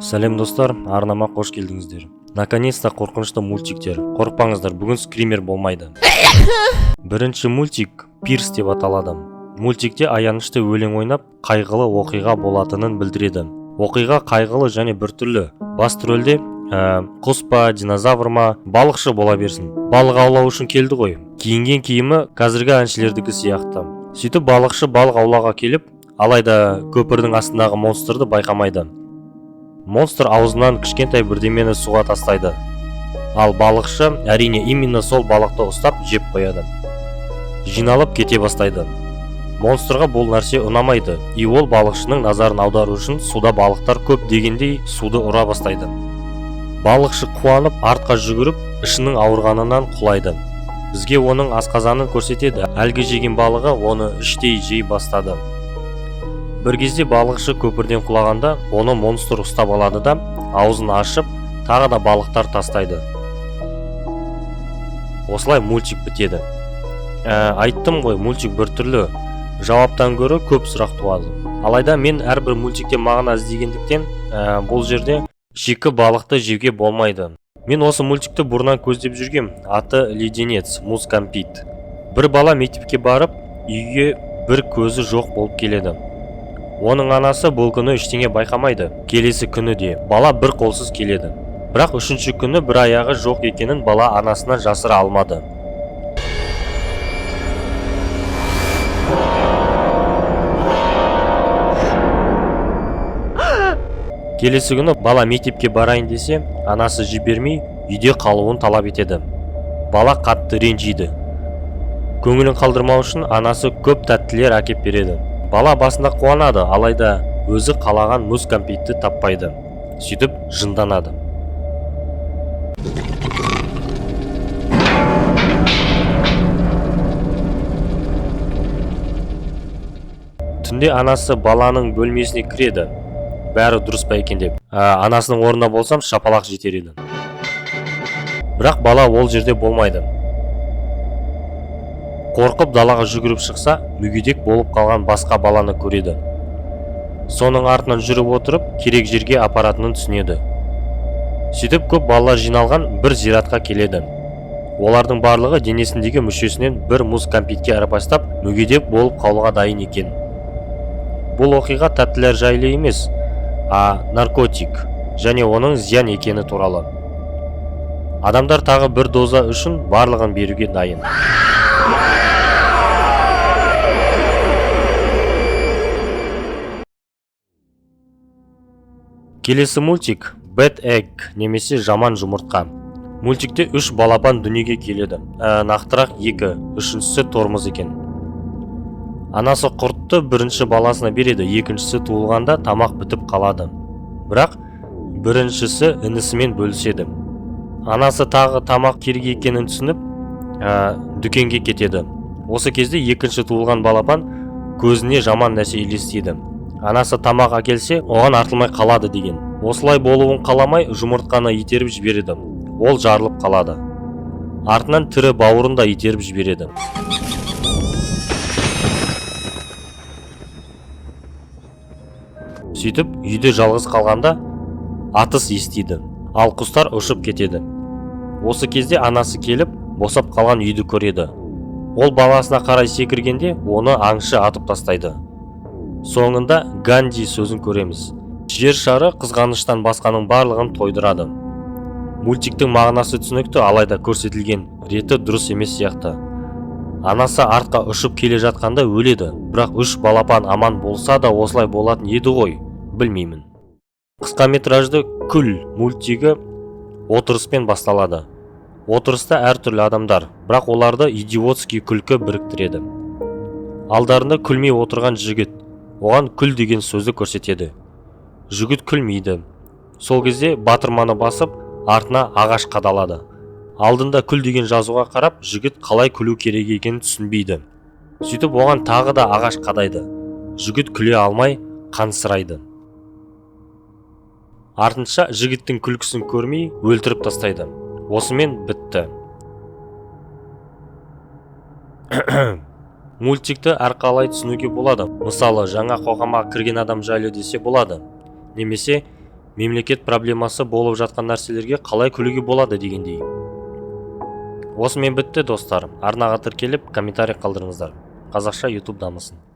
Сәлем достар, арнама қош келдіңіздер. Наконец-то қорқынышты мультиктер. Қорықпаңыздар, бүгін скример болмайды. Бірінші мультик Пирс деп аталады. Мультикте аянышты өлең ойнап, қайғылы оқиға болатынын білдіреді. Оқиға қайғылы және біртүрлі. Басты рөлде құс па, динозавр ма, балықшы бола берсін. Балық аулау үшін келді ғой. Киінген киімі қазіргі әншілердікі сияқты. Сөйтіп балықшы балық аулауға келіп, алайда көпірдің астындағы монстрды байқамайды. Монстр аузынан кішкентай бірдемені суға тастайды. Ал балықшы әрине именно сол балықты ұстап жеп қояды. Жиналып кете бастайды. Монстрға бұл нәрсе ұнамайды. И ол балықшының назарын аудару үшін суда балықтар көп дегендей суды ұра бастайды. Балықшы қуанып артқа жүгіріп, ішінің ауырғанынан құлайды. Бізге оның асқазанын көрсетеді. Әлгі жеген балығы оны іштей жей бастады. Бір кезде балықшы көпірден құлағанда, оны монстр ұстап алады да, аузын ашып, тағы да балықтар тастайды. Осылай мультик бітеді. Айттым ғой, мультик біртүрлі. Жауаптан гөрі көп сұрақ туады. Алайда мен әрбір мультикте мағына іздегендіктен, бұл жерде шикі балықты жеуге болмайды. Мен осы мультикті бұрыннан көздеп жүргем. Аты Леденец, Мускомпит. Бір бала мектепке барып, үйге бір көзі жоқ болып келеді. Оның анасы бұл күні ештеңе байқамайды. Келесі күні де бала бір қолсыз келеді. Бірақ үшінші күні бір аяғы жоқ екенін бала анасынан жасыра алмады. Келесі күні бала мектепке барайын десе, анасы жібермей, үйде қалуын талап етеді. Бала қатты ренжиді. Көңілін қалдырмау үшін анасы көп тәттілер әкеп береді. Бала басында қуанады, алайда өзі қалаған Мускомпитті таппайды. Сөйтіп жынданады. Түнде анасы баланың бөлмесіне кіреді. Бәрі дұрыс па екен деп. Анасының орнында болсам шапалақ жетер еді. Бірақ бала ол жерде болмайды. Қорқып далаға жүгіріп шықса, мүгедек болып қалған басқа баланы көреді. Соның артынан жүріп отырып, керек жерге апаратынын түсінеді. Сөйтіп көп балалар жиналған бір зиратқа келеді. Олардың барлығы денесіндегі мүшесінен бір Мускомпитке арпастап, мүгедек болып қалуға дайын екен. Бұл оқиға тәттілер жайлы емес, наркотик және оның зиян екені туралы. Адамдар тағы бір доза үшін барлығын беруге дайын. Келесі мультик Bad Egg немесе жаман жұмыртқа. Мультикте 3 балапан дүниеге келеді. Нақтырақ 2, үшіншісі тормоз екен. Анасы құртты бірінші баласына береді, екіншісі туылғанда тамақ бітіп қалады. Бірақ біріншісі інісімен бөліседі. Анасы тағы тамақ керек екенін түсініп, дүкенге кетеді. Осы кезде екінші туылған балапан көзіне жаман нәрсе елестейді. Анасы тамақ әкелсе, оған артылмай қалады деген. Осылай болуын қаламай, жұмыртқаны итеріп жібереді. Ол жарылып қалады. Артынан тірі бауырын да итеріп жібереді. Сөйтіп, үйде жалғыз қалғанда атыс естиді. Ал құстар ұшып кетеді. Осы кезде анасы келіп, босап қалған үйді көреді. Ол баласына қарай секіргенде, оны аңшы атып тастайды. Соңында Ганди сөзін көреміз. Жер шары қызғаныштан басқаның барлығын тойдырады. Мультиктің мағынасы түсінікті, алайда көрсетілген реті дұрыс емес сияқты. Анасы артқа ұшып келе жатқанда өледі, бірақ 3 балапан аман болса да осылай болатын еді ғой, білмеймін. Қысқаметражды Күл мультигі отырыспен басталады. Отырыста әртүрлі адамдар, бірақ оларды идиотский күлкі біріктіреді. Алдарында күлмей отырған жігіт, оған күл деген сөзді көрсетеді. Жігіт күлмейді. Сол кезде батырманы басып, артына ағаш қадалады. Алдында күл деген жазуға қарап, жігіт қалай күлу керек екенін түсінбейді. Сөйтіп оған тағы да ағаш қадайды. Жігіт күле алмай, қансырайды. Артынша жігіттің күлкісін көрмей, өлтіріп тастайды. Осымен бітті. Мультикті әрқалай түсінуге болады. Мысалы, жаңа қоғамға кірген адам жайлы десе болады. Немесе мемлекет проблемасы болып жатқан нәрселерге қалай күлуге болады дегендей. Осымен бітті достар. Арнаға тіркеліп комментарий қалдырыңыздар. Қазақша YouTube дамысын.